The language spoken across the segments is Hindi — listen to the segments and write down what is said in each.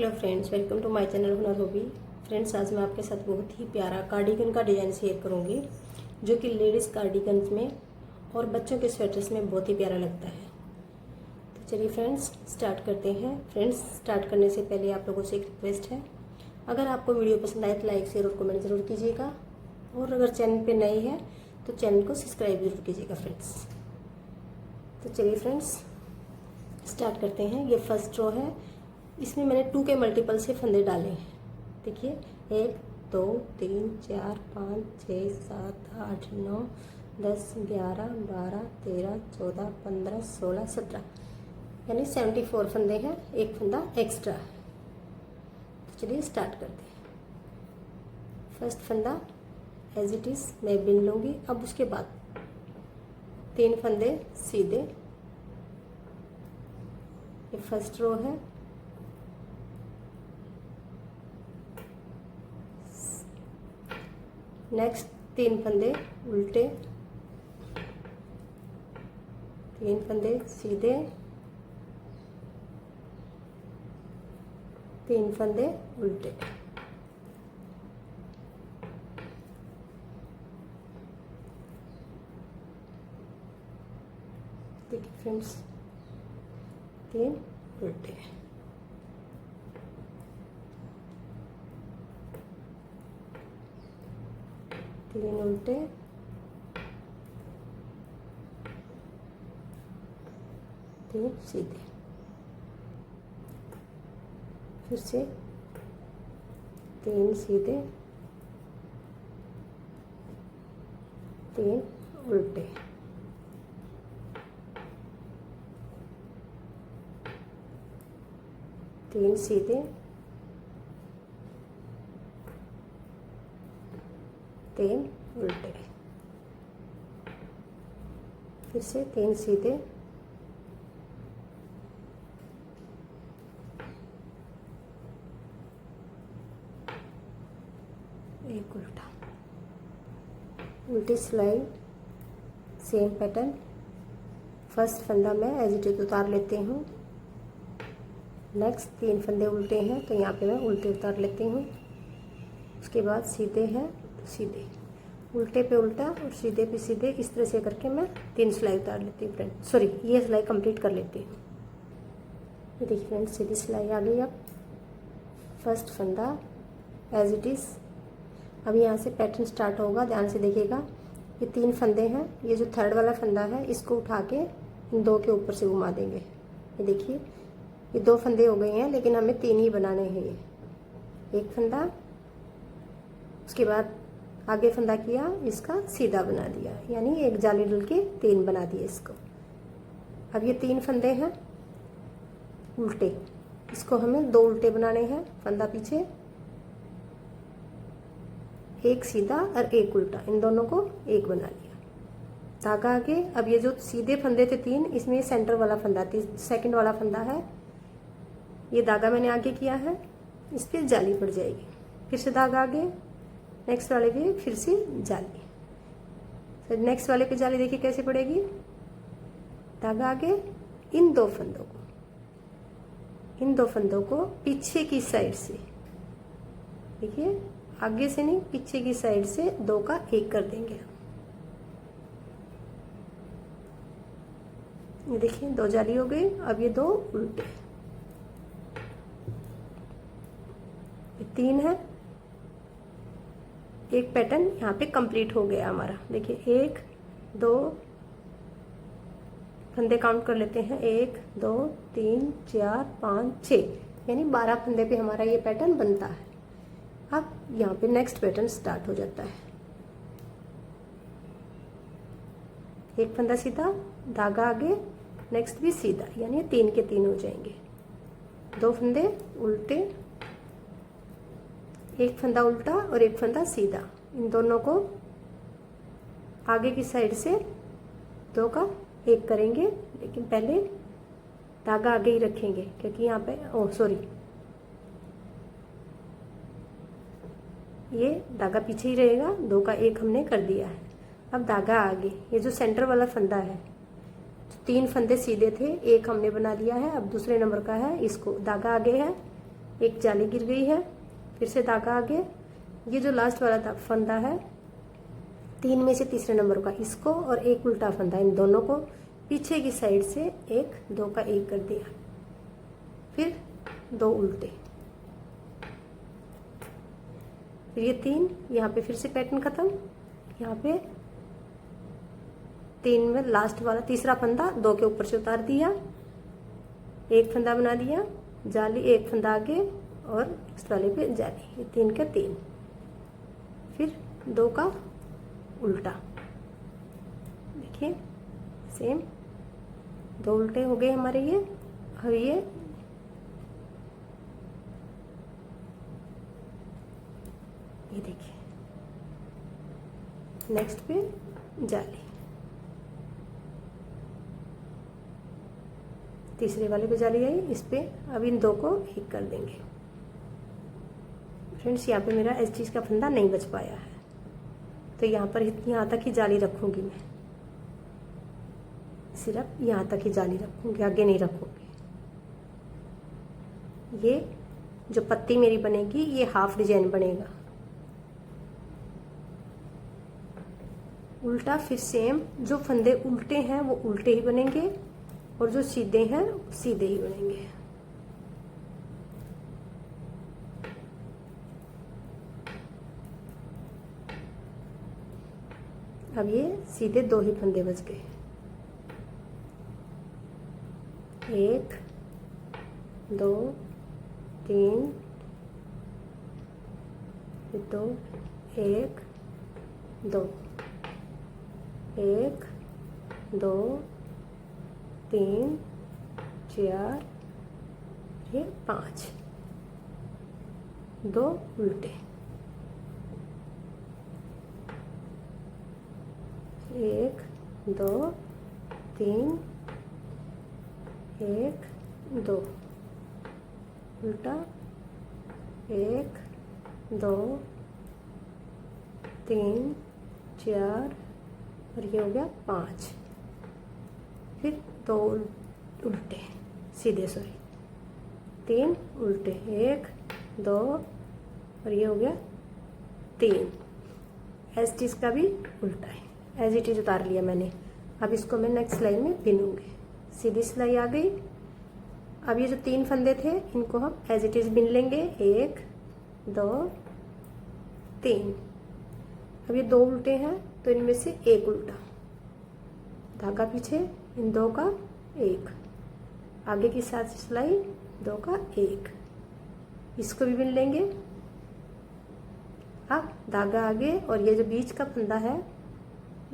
Hello friends, welcome to my channel Hunar hobby. Friends, आज मैं आपके साथ बहुत ही प्यारा कार्डिगन का डिज़ाइन शेयर करूंगी जो कि लेडीज़ कार्डिगन में और बच्चों के स्वेटर्स में बहुत ही प्यारा लगता है। तो चलिए फ्रेंड्स स्टार्ट करते हैं। फ्रेंड्स, स्टार्ट करने से पहले आप लोगों से एक रिक्वेस्ट है, अगर आपको वीडियो पसंद आए तो लाइक शेयर और कमेंट जरूर कीजिएगा, और अगर चैनल पर नए हैं तो चैनल को सब्सक्राइब जरूर कीजिएगा फ्रेंड्स। तो चलिए फ्रेंड्स स्टार्ट करते हैं। ये फर्स्ट रो है, इसमें मैंने 2 के मल्टीपल से फंदे डाले हैं। देखिए 1 2 3 4 5 6 7 8 9 10 11 12 13 14 15 16 17 यानी 74 फंदे हैं, एक फंदा एक्स्ट्रा है। तो चलिए स्टार्ट करते हैं। फर्स्ट फंदा एज इट इज मैं बिन लूँगी। अब उसके बाद 3 फंदे सीधे, ये फर्स्ट रो है। नेक्स्ट 3 फंदे उल्टे, 3 फंदे सीधे, 3 फंदे उल्टे। देखिए फ्रेंड्स, 3 उल्टे, 3 उल्टे, 3 सीधे, फिर से 3 सीधे, 3 उल्टे, 3 सीधे, 3 उल्टे, फिर से 3 सीधे, 1 उल्टा। उल्टी सिलाई सेम पैटर्न। फर्स्ट फंदा मैं एज इट इज उतार लेती हूँ। नेक्स्ट 3 फंदे उल्टे हैं तो यहाँ पे मैं उल्टे उतार लेती हूँ। उसके बाद सीधे हैं तो सीधे, उल्टे पे उल्टा और सीधे पे सीधे, इस तरह से करके मैं 3 सिलाई उतार लेती हूँ फ्रेंड। सॉरी, ये सिलाई कंप्लीट कर लेती हूँ। ये देखिए फ्रेंड्स, सीधी सिलाई आ गई। अब फर्स्ट फंदा एज इट इज़। अब यहाँ से पैटर्न स्टार्ट होगा, ध्यान से देखिएगा। ये 3 फंदे हैं, ये जो थर्ड वाला फंदा है इसको उठा के इन 2 के ऊपर से घुमा देंगे। ये देखिए, ये 2 फंदे हो गए हैं, लेकिन हमें 3 ही बनाने हैं। ये एक फंदा, उसके बाद आगे फंदा किया, इसका सीधा बना दिया, यानी एक जाली डल के 3 बना दिए इसको। अब ये 3 फंदे हैं उल्टे, इसको हमें 2 उल्टे बनाने हैं। फंदा पीछे, एक सीधा और एक उल्टा, इन दोनों को एक बना लिया। धागा आगे। अब ये जो सीधे फंदे थे 3, इसमें सेंटर वाला फंदा, सेकंड वाला फंदा है, ये धागा मैंने आगे किया है, इस पर जाली पड़ जाएगी। फिर से धागा आगे, नेक्स्ट वाले पे फिर से जाली, फिर नेक्स्ट वाले पे जाली। देखिए कैसे पड़ेगी। धागा आगे, इन 2 फंदों को पीछे की साइड से, देखिए आगे से नहीं, पीछे की साइड से 2 का 1 कर देंगे। ये देखिए 2 जाली हो गई। अब ये 2 उल्टे, ये 3 है। एक पैटर्न यहाँ पे कंप्लीट हो गया हमारा। देखिए 1 2 फंदे काउंट कर लेते हैं, 1 2 3 4 5 6, यानी 12 फंदे पे हमारा ये पैटर्न बनता है। अब यहाँ पे नेक्स्ट पैटर्न स्टार्ट हो जाता है। एक फंदा सीधा, धागा आगे, नेक्स्ट भी सीधा, यानी 3 के 3 हो जाएंगे। 2 फंदे उल्टे, एक फंदा उल्टा और एक फंदा सीधा, इन दोनों को आगे की साइड से 2 का 1 करेंगे। लेकिन पहले धागा आगे ही रखेंगे, क्योंकि यहाँ पे ये धागा पीछे ही रहेगा। 2 का 1 हमने कर दिया है। अब धागा आगे, ये जो सेंटर वाला फंदा है, 3 फंदे सीधे थे, 1 हमने बना दिया है। अब दूसरे नंबर का है, इसको धागा आगे है, एक जाली गिर गई है, फिर से धागा आगे, ये जो लास्ट वाला फंदा है 3 में से तीसरे नंबर का, इसको और एक उल्टा फंदा, इन दोनों को पीछे की साइड से 1 2 का 1 कर दिया, फिर 2 उल्टे, फिर ये 3, यहाँ पे फिर से पैटर्न खत्म। यहाँ पे 3 में लास्ट वाला तीसरा फंदा 2 के ऊपर से उतार दिया, एक फंदा बना दिया, जाली, एक फंदा आगे और इस वाले पे जाली, ये 3 के 3, फिर 2 का उल्टा, देखिए सेम 2 उल्टे हो गए हमारे ये। अब ये देखिए नेक्स्ट पे जाली, तीसरे वाले पे जाली आई, इस पे अब इन 2 को एक कर देंगे। फ्रेंड्स यहाँ पे मेरा इस चीज़ का फंदा नहीं बच पाया है, तो यहाँ पर यहाँ तक ही जाली रखूँगी मैं, सिर्फ यहाँ तक ही जाली रखूँगी, आगे नहीं रखूँगी। ये जो पत्ती मेरी बनेगी ये हाफ डिजाइन बनेगा, उल्टा, फिर सेम जो फंदे उल्टे हैं वो उल्टे ही बनेंगे और जो सीधे हैं सीधे ही बनेंगे। अब ये सीधे 2 ही फंदे बच गए, 1 2 3, 2 1 2 1 2 3 4, ये 5, 2 उल्टे, 1 2 3 1 2 उल्टा, 1 2 3 4 और ये हो गया 5, फिर 2 उल्टे सीधे, सॉरी 3 उल्टे, 1 2 और ये हो गया 3। एज इट इज का भी उल्टा है, एज इट इज उतार लिया मैंने। अब इसको मैं नेक्स्ट लाइन में बिनूंगी, सीधी सिलाई आ गई। अब ये जो 3 फंदे थे इनको हम एज इट इज बिन लेंगे, 1 2 3। अब ये 2 उल्टे हैं तो इनमें से एक उल्टा, धागा पीछे, इन 2 का 1, आगे की साथ सिलाई 2 का 1, इसको भी बिन लेंगे। अब धागा आगे और ये जो बीच का फंदा है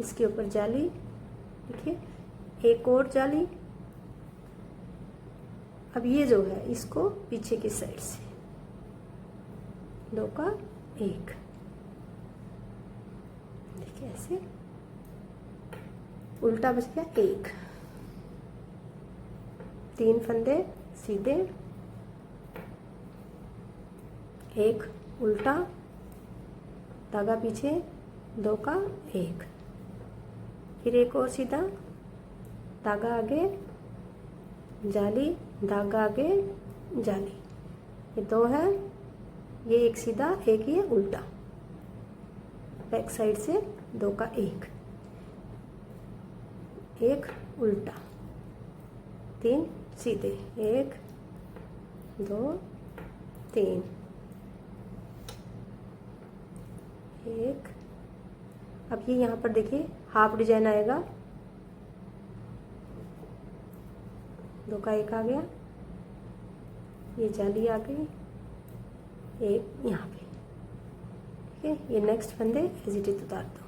इसके ऊपर जाली, देखिए एक और जाली। अब ये जो है इसको पीछे की साइड से 2 का 1, देखिए ऐसे उल्टा बच गया 1, 3 फंदे सीधे, 1 उल्टा, धागा पीछे, 2 का 1, फिर एक और सीधा, धागा आगे, जाली, धागा आगे, जाली, ये 2 है, ये एक सीधा, एक ये उल्टा, बैक साइड से 2 का 1, 1 उल्टा, 3 सीधे, 1 2 3, 1। अब ये यहाँ पर देखिए हाफ डिजाइन आएगा, 2 का 1 आ गया, ये जाली आ गई, 1 यहाँ पे, ठीक है। ये नेक्स्ट फंदे एज इट इज उतार दूंगी।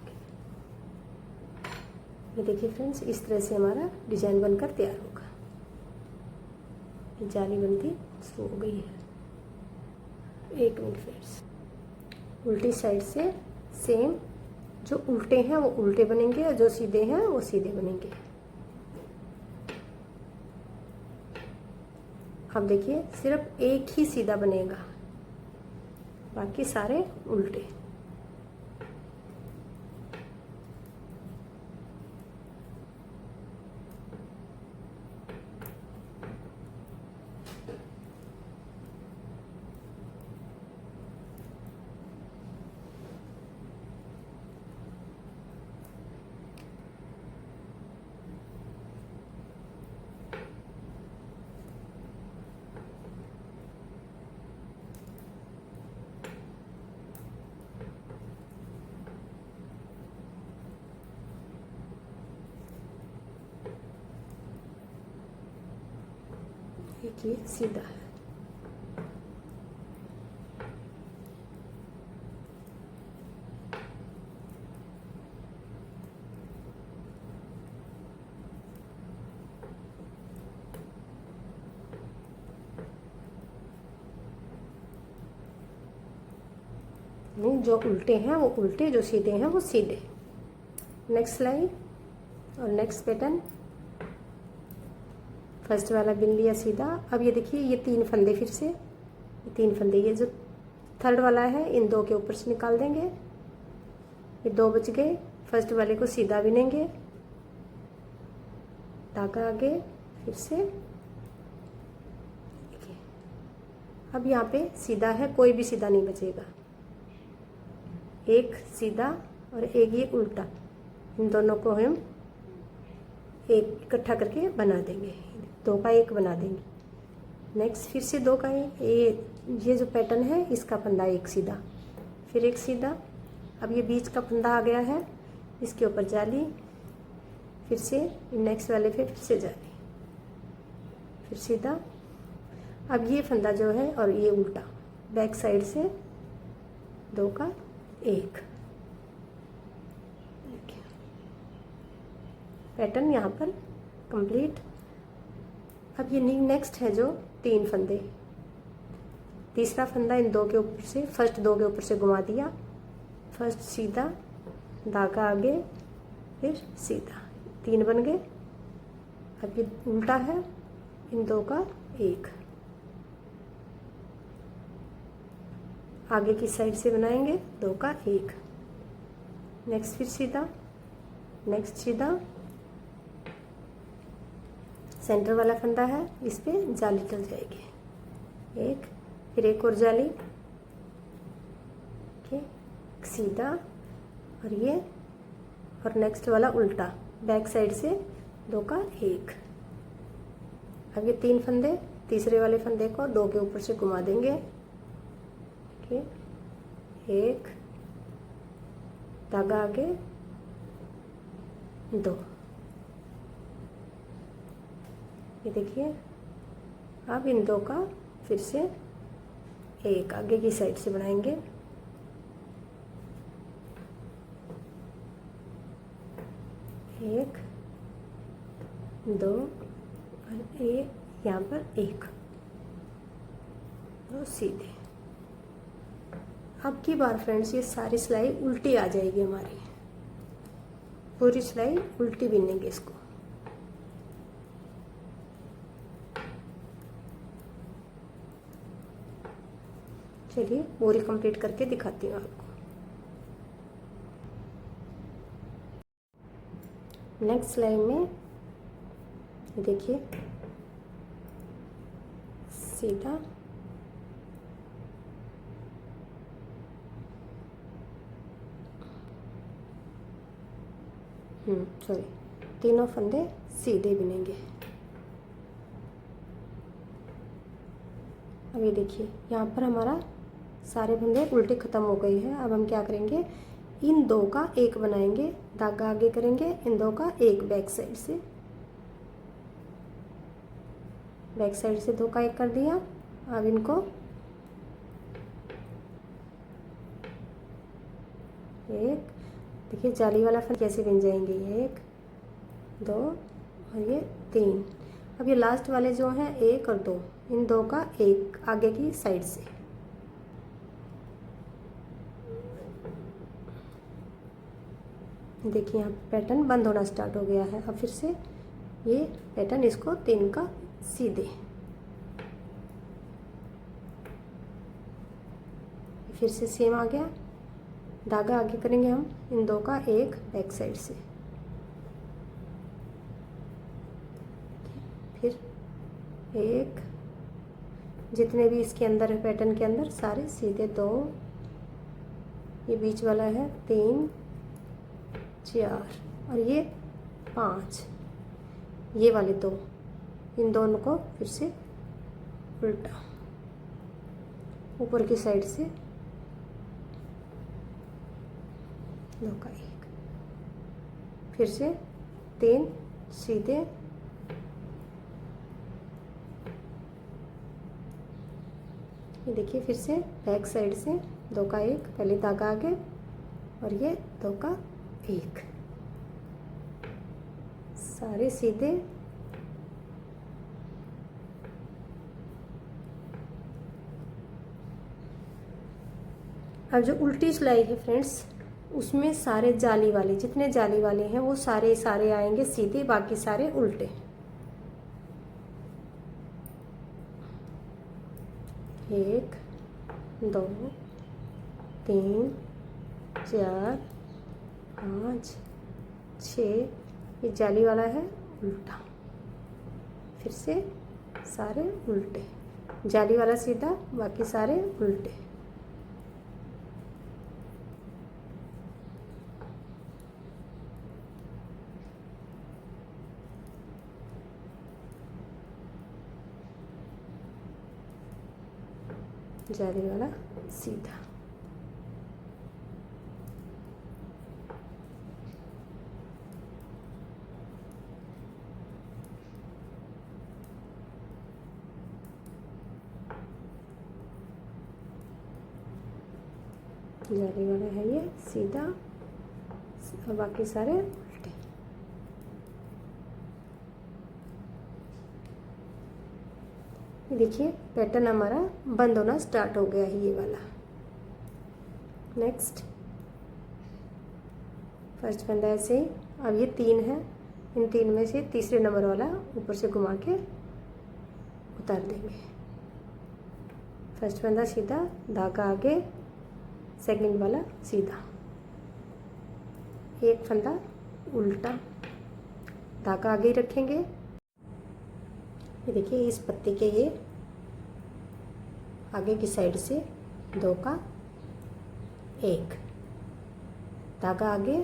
ये देखिए फ्रेंड्स, इस तरह से हमारा डिजाइन बनकर तैयार होगा। ये जाली बनती शुरू हो गई है। 1 मिनट फ्रेंड्स, उल्टी साइड से सेम, जो उल्टे हैं वो उल्टे बनेंगे और जो सीधे हैं वो सीधे बनेंगे। अब देखिए सिर्फ एक ही सीधा बनेगा, बाकी सारे उल्टे। ये सीधा है। नहीं, जो उल्टे हैं वो उल्टे, जो सीधे हैं वो सीधे। नेक्स्ट सिलाई और नेक्स्ट पैटर्न। फर्स्ट वाला बिन लिया सीधा। अब ये देखिए, ये 3 फंदे, फिर से 3 फंदे, ये जो थर्ड वाला है इन 2 के ऊपर से निकाल देंगे। ये 2 बच गए। फर्स्ट वाले को सीधा बिनेंगे, धागा आगे, फिर से देखिए। अब यहाँ पे सीधा है, कोई भी सीधा नहीं बचेगा। एक सीधा और एक ये उल्टा, इन दोनों को हम एक इकट्ठा करके बना देंगे, 2 का 1 बना देंगे। नेक्स्ट फिर से 2 का 1, ये जो पैटर्न है इसका फंदा 1 सीधा, फिर 1 सीधा। अब ये बीच का फंदा आ गया है, इसके ऊपर जाली, फिर से नेक्स्ट वाले पे फिर से जाली, फिर सीधा। अब ये फंदा जो है और ये उल्टा, बैक साइड से 2 का 1। पैटर्न यहाँ पर कंप्लीट। अब ये नेक्स्ट है जो 3 फंदे, तीसरा फंदा इन 2 के ऊपर से, फर्स्ट 2 के ऊपर से घुमा दिया, फर्स्ट सीधा, धागा आगे, फिर सीधा, 3 बन गए। अब ये उल्टा है, इन 2 का 1 आगे की साइड से बनाएंगे, 2 का 1। नेक्स्ट फिर सीधा, नेक्स्ट सीधा, सेंटर वाला फंदा है, इस पे जाली डल जाएगी, 1, फिर 1 और जाली, सीधा, और ये, और नेक्स्ट वाला उल्टा, बैक साइड से 2 का 1। अब ये 3 फंदे, तीसरे वाले फंदे को 2 के ऊपर से घुमा देंगे, 1, धागा आगे, 2। ये देखिए। अब इन 2 का फिर से 1 आगे की साइड से बनाएंगे, 1, 2 और 1, यहाँ पर 1, 2 सीधे। अब की बार फ्रेंड्स ये सारी सिलाई उल्टी आ जाएगी हमारी, पूरी सिलाई उल्टी बिनेंगे इसको। चलिए पूरी कंप्लीट करके दिखाती हूँ आपको। नेक्स्ट सिलाई में देखिए, सीधा, सॉरी, तीनों फंदे सीधे बिनेंगे। अब ये देखिए, यहाँ पर हमारा सारे फंदे उल्टे ख़त्म हो गए हैं। अब हम क्या करेंगे, इन 2 का 1 बनाएंगे, धागा आगे करेंगे, इन 2 का 1 बैक साइड से, बैक साइड से 2 का 1 कर दिया। अब इनको एक, देखिए जाली वाला फंदा कैसे बन जाएंगे, 1, 2 और ये 3। अब ये लास्ट वाले जो हैं 1 और 2, इन 2 का 1 आगे की साइड से, देखिए यहाँ पैटर्न बंद होना स्टार्ट हो गया है। अब फिर से ये पैटर्न, इसको 3 का सीधे, फिर से सेम आ गया, धागा आगे करेंगे हम, इन 2 का 1 बैक साइड से, फिर 1, जितने भी इसके अंदर है पैटर्न के अंदर सारे सीधे, 2, ये बीच वाला है 3, 4 और ये 5, ये वाले 2, इन दोनों को फिर से उल्टा, ऊपर की साइड से 2 का 1, फिर से 3 सीधे, ये देखिए फिर से बैक साइड से 2 का 1, पहले धागा आगे और ये 2 का 1, सारे सीधे। अब जो उल्टी सिलाई है फ्रेंड्स, उसमें सारे जाली वाले, जितने जाली वाले हैं वो सारे सारे आएंगे सीधे, बाकी सारे उल्टे। 1 2 3 4 5 6, ये जाली वाला है उल्टा, फिर से सारे उल्टे, जाली वाला सीधा, बाकी सारे उल्टे। जाली वाला सीधा। जाली वाला है ये सीधा और बाकी सारे उल्टे। देखिए पैटर्न हमारा बंद होना स्टार्ट हो गया है, ये वाला। नेक्स्ट फर्स्ट फंदा ऐसे ही। अब ये 3 है, इन 3 में से तीसरे नंबर वाला ऊपर से घुमा के उतार देंगे। फर्स्ट फंदा सीधा, धागा आगे, सेकंड वाला सीधा, एक फंदा उल्टा, धागा आगे ही रखेंगे। ये देखिए इस पत्ती के ये आगे की साइड से 2 का 1, धागा आगे,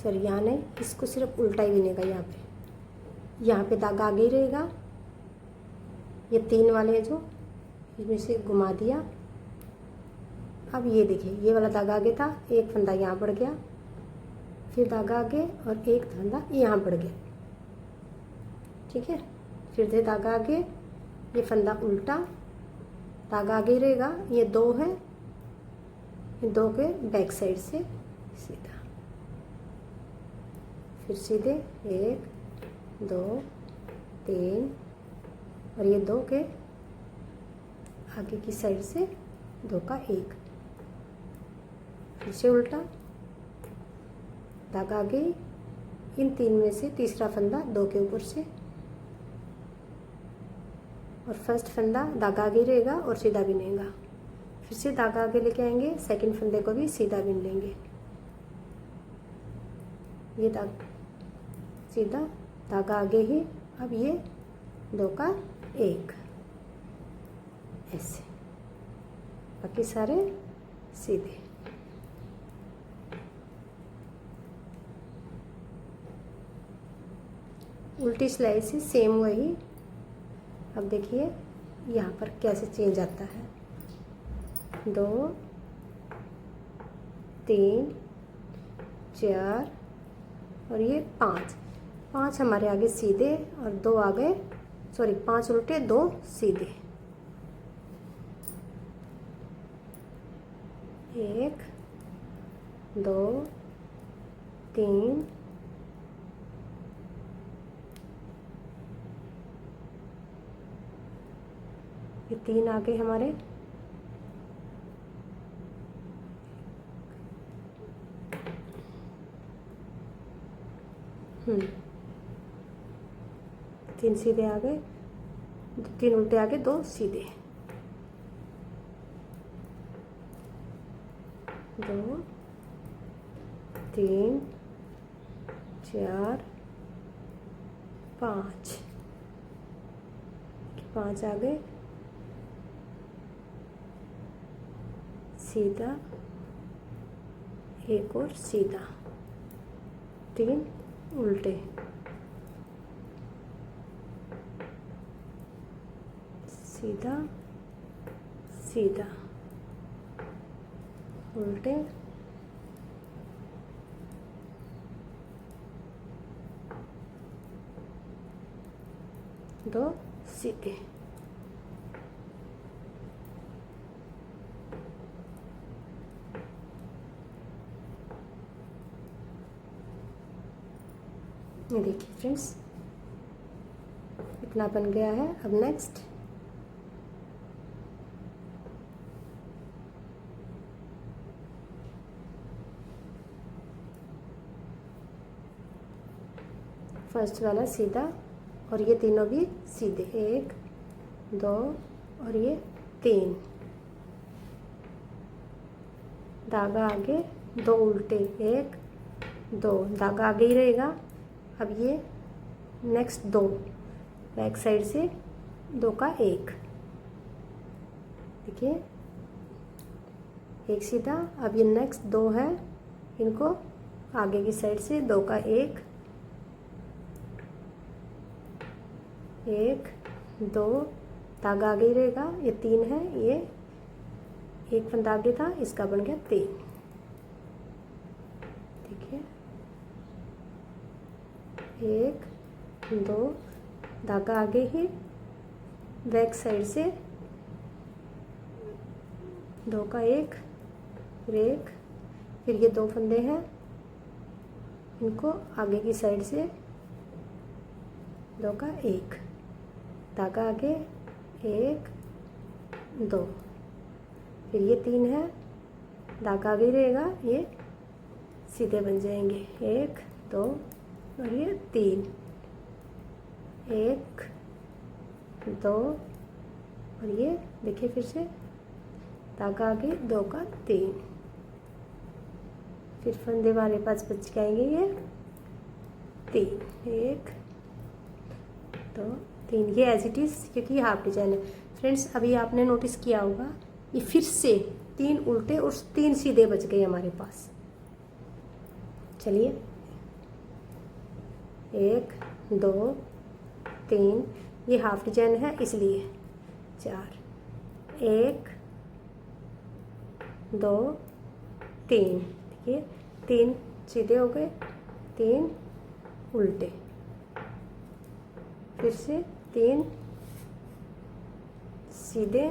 सॉरी यहाँ नहीं, इसको सिर्फ उल्टा ही बिनेगा। यहाँ पे धागा आगे ही रहेगा। ये 3 वाले हैं जो इसमें से घुमा दिया। अब ये देखिए ये वाला धागा आगे था, एक फंदा यहाँ बढ़ गया, फिर धागा आगे और एक फंदा यहाँ बढ़ गया। ठीक है, फिर से धागा आगे, ये फंदा उल्टा, धागा आगे ही रहेगा। ये 2 है, ये 2 के बैक साइड से सीधा, फिर सीधे 1 2 3 और ये 2 के आगे की साइड से 2 का 1, फिर से उल्टा, धागा आगे, इन 3 में से तीसरा फंदा 2 के ऊपर से, और फर्स्ट फंदा धागा आगे रहेगा और सीधा बिनेगा। फिर से धागा आगे लेके आएंगे, सेकंड फंदे को भी सीधा बिन लेंगे। ये धागा सीधा, धागा आगे ही। अब ये 2 का 1 ऐसे, बाकी सारे सीधे। उल्टी सिलाई से सेम वही। अब देखिए यहाँ पर कैसे चेंज आता है। 2 3 4 और ये 5 हमारे आगे सीधे और 2 आगे, सॉरी 5 उल्टे 2 सीधे। 1 2 3 ये 3 आगे हमारे, तीन सीधे आगे, 3 उल्टे आगे, 2 सीधे। 2 3 4 5 आगे सीधा, एक और सीधा, 3 उल्टे, सीधा सीधा, उल्टे, दो सीधे। ये देखिए फ्रेंड्स, इतना बन गया है। अब नेक्स्ट फर्स्ट वाला सीधा और ये तीनों भी सीधे, 1 2 और ये 3, धागा आगे, 2 उल्टे, 1 2, धागा आगे ही रहेगा। अब ये नेक्स्ट 2 बैक साइड से 2 का 1, देखिए 1 सीधा। अब ये नेक्स्ट 2 है, इनको आगे की साइड से 2 का 1 1 2, धागा आगे ही रहेगा। ये 3 है, ये 1 फंदा आगे था, इसका बन गया 3, ठीक है। 1 2, धागा आगे ही, बैक साइड से 2 का 1 फिर 1, फिर ये 2 फंदे हैं, इनको आगे की साइड से 2 का 1, धागा आगे 1 2, फिर ये 3 है, धागा आगे रहेगा, ये सीधे बन जाएंगे, 1 2 और ये 3, 1 2 और ये देखिए फिर से धागा आगे 2 का 3, फिर फंदे वाले पास बच के आएंगे ये 3, 1 2 3, ये एज इट इज़, क्योंकि ये हाफ डिजाइन है। फ्रेंड्स अभी आपने नोटिस किया होगा, ये फिर से 3 उल्टे और 3 सीधे बच गए हमारे पास। चलिए 1 2 3, ये हाफ डिजाइन है इसलिए 4, 1 2 3, देखिए 3 सीधे हो गए, 3 उल्टे, फिर से 3 सीधे,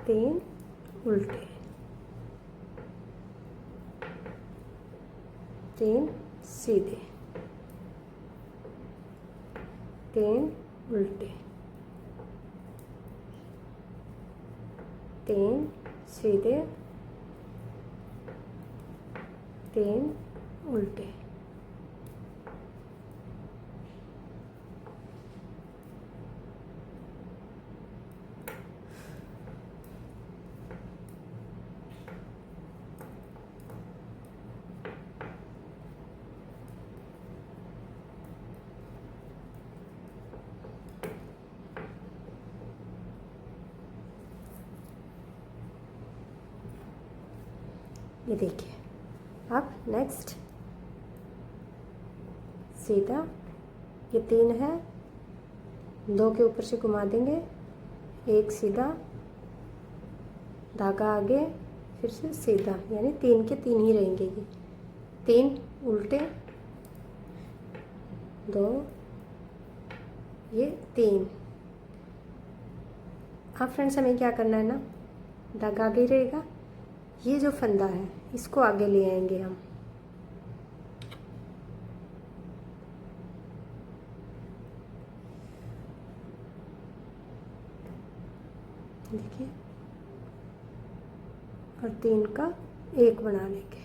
3 उल्टे, 3 सीधे, 3 उल्टे, 3 सीधे, 3 उल्टे। ये देखिए, अब नेक्स्ट सीधा, ये 3 है, 2 के ऊपर से घुमा देंगे, 1 सीधा, धागा आगे, फिर से सीधा, यानी 3 के 3 ही रहेंगे ये, 3 उल्टे, 2 ये 3। अब फ्रेंड्स हमें क्या करना है ना, धागा आगे ही रहेगा, ये जो फंदा है इसको आगे ले आएंगे हम, देखिए, और 3 का 1 बना लेंगे,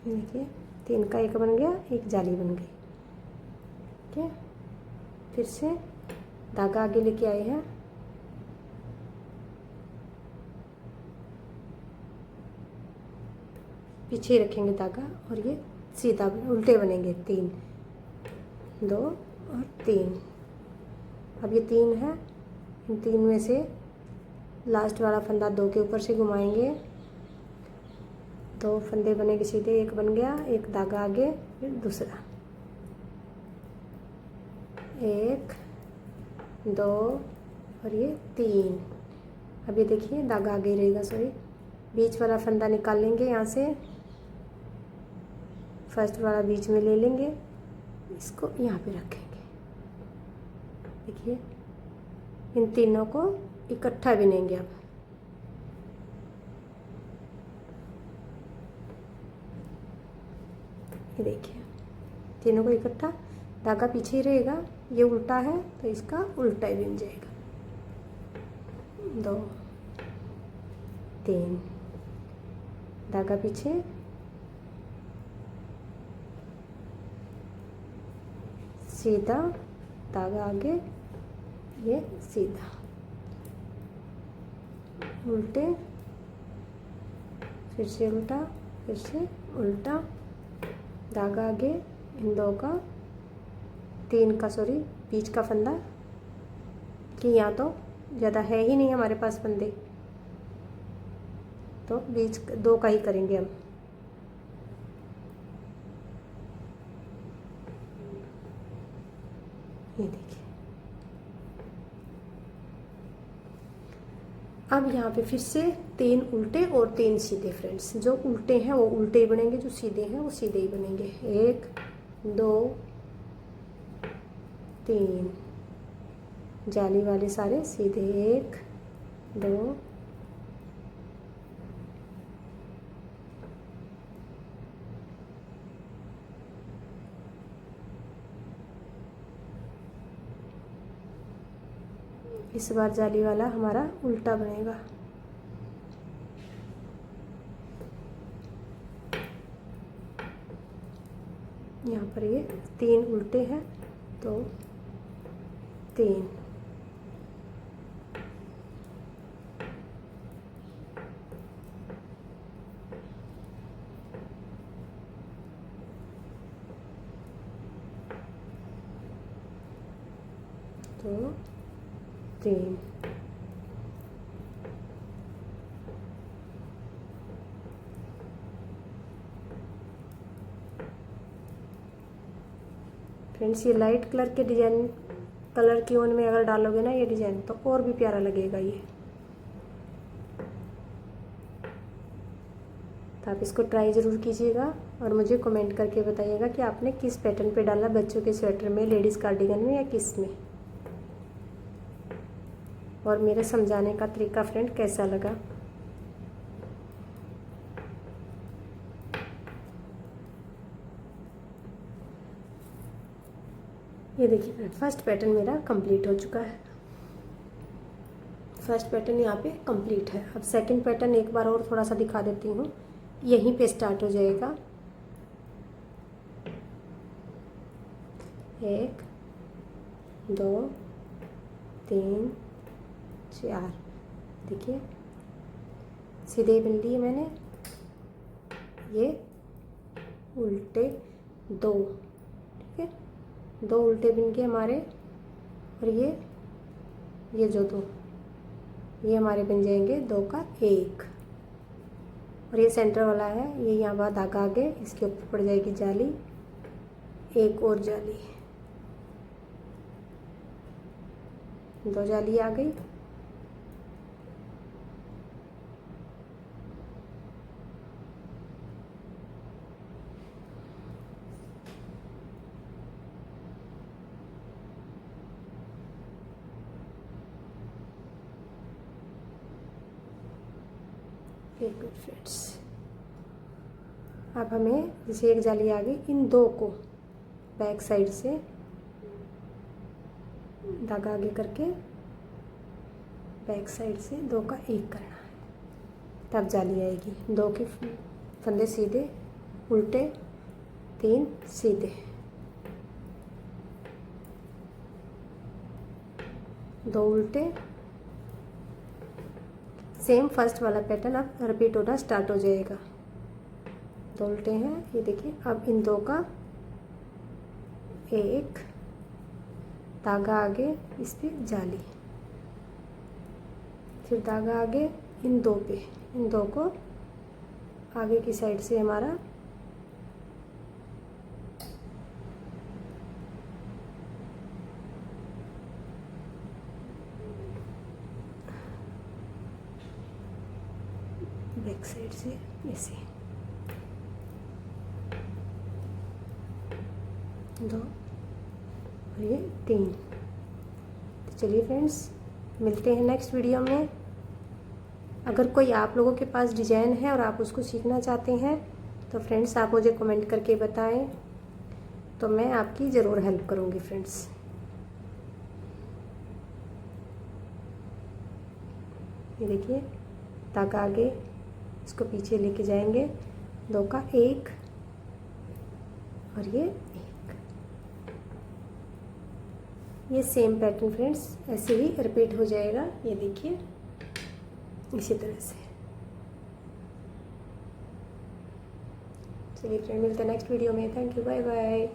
देखिए 3 का 1 बन गया, एक जाली बन गई, ठीक है। फिर से धागा आगे लेके आए हैं, पीछे रखेंगे धागा और ये सीधा उल्टे बनेंगे, 3 2 और 3। अब ये 3 है, इन 3 में से लास्ट वाला फंदा 2 के ऊपर से घुमाएंगे, 2 फंदे बनेंगे सीधे, 1 बन गया, एक धागा आगे, फिर दूसरा, 1 2 और ये 3। अब ये देखिए धागा आगे रहेगा, सॉरी, बीच वाला फंदा निकाल लेंगे यहाँ से, फर्स्ट वाला बीच में ले लेंगे, इसको यहाँ पे रखेंगे, देखिए इन तीनों को इकट्ठा बुनेंगे अब। ये देखिए तीनों को इकट्ठा, धागा पीछे ही रहेगा, ये उल्टा है तो इसका उल्टा ही बन जाएगा। 2 3 धागा पीछे, सीधा धागा आगे, ये सीधा, उल्टे, फिर से उल्टा, फिर से उल्टा, धागा आगे, इन दो का, 3 का सॉरी बीच का फंदा, कि यहाँ तो ज़्यादा है ही नहीं हमारे पास फंदे, तो बीच 2 का ही करेंगे हम। ये देखिए अब यहाँ पे फिर से 3 उल्टे और 3 सीधे फ्रेंड्स। जो उल्टे हैं वो उल्टे ही बनेंगे, जो सीधे हैं वो सीधे ही बनेंगे। 1 2 3 जाली वाले सारे सीधे, 1 2 इस बार जाली वाला हमारा उल्टा बनेगा। यहाँ पर ये 3 उल्टे हैं तो 3 तो 3 फ्रेंड्स ये लाइट कलर के डिजाइन, कलर की ऊन में अगर डालोगे ना ये डिजाइन तो और भी प्यारा लगेगा ये। तो आप इसको ट्राई ज़रूर कीजिएगा और मुझे कमेंट करके बताइएगा कि आपने किस पैटर्न पे डाला, बच्चों के स्वेटर में, लेडीज़ कार्डिगन में या किस में। और मेरे समझाने का तरीका फ्रेंड कैसा लगा। ये देखिए फ्रेंड फर्स्ट पैटर्न मेरा कंप्लीट हो चुका है। फर्स्ट पैटर्न यहाँ पे कंप्लीट है। अब सेकंड पैटर्न एक बार और थोड़ा सा दिखा देती हूँ, यहीं पे स्टार्ट हो जाएगा। 1 2 3 4 देखिए सीधे बन लिए मैंने, ये उल्टे 2, ठीक है 2 उल्टे बन के हमारे, और ये जो 2 ये हमारे बन जाएंगे 2 का 1। और ये सेंटर वाला है, ये यहाँ पर धागा आगे, इसके ऊपर पड़ जाएगी जाली, एक और जाली, 2 जाली आ गई। गुड फ्रेंड्स अब हमें जैसे एक जाली आ गई, इन 2 को बैक साइड से धागा आगे करके बैक साइड से 2 का 1 करना है, तब जाली आएगी। 2 के फंदे सीधे, उल्टे, 3 सीधे, 2 उल्टे, सेम फर्स्ट वाला पैटर्न अब रिपीट होना स्टार्ट हो जाएगा। 2 उल्टे हैं, ये देखिए। अब इन 2 का 1 धागा आगे, इस पे जाली, फिर धागा आगे इन 2 पे, इन 2 को आगे की साइड से हमारा बैक साइड से ऐसे 2 और ये 3। तो चलिए फ्रेंड्स मिलते हैं नेक्स्ट वीडियो में। अगर कोई आप लोगों के पास डिज़ाइन है और आप उसको सीखना चाहते हैं तो फ्रेंड्स आप मुझे कमेंट करके बताएं, तो मैं आपकी ज़रूर हेल्प करूँगी फ्रेंड्स। ये देखिए धागा आगे, इसको पीछे लेके जाएंगे, 2 का 1 और ये 1। ये सेम पैटर्न फ्रेंड्स ऐसे ही रिपीट हो जाएगा। ये देखिए इसी तरह से। चलिए फ्रेंड मिलते हैं नेक्स्ट वीडियो में। Thank you, bye bye.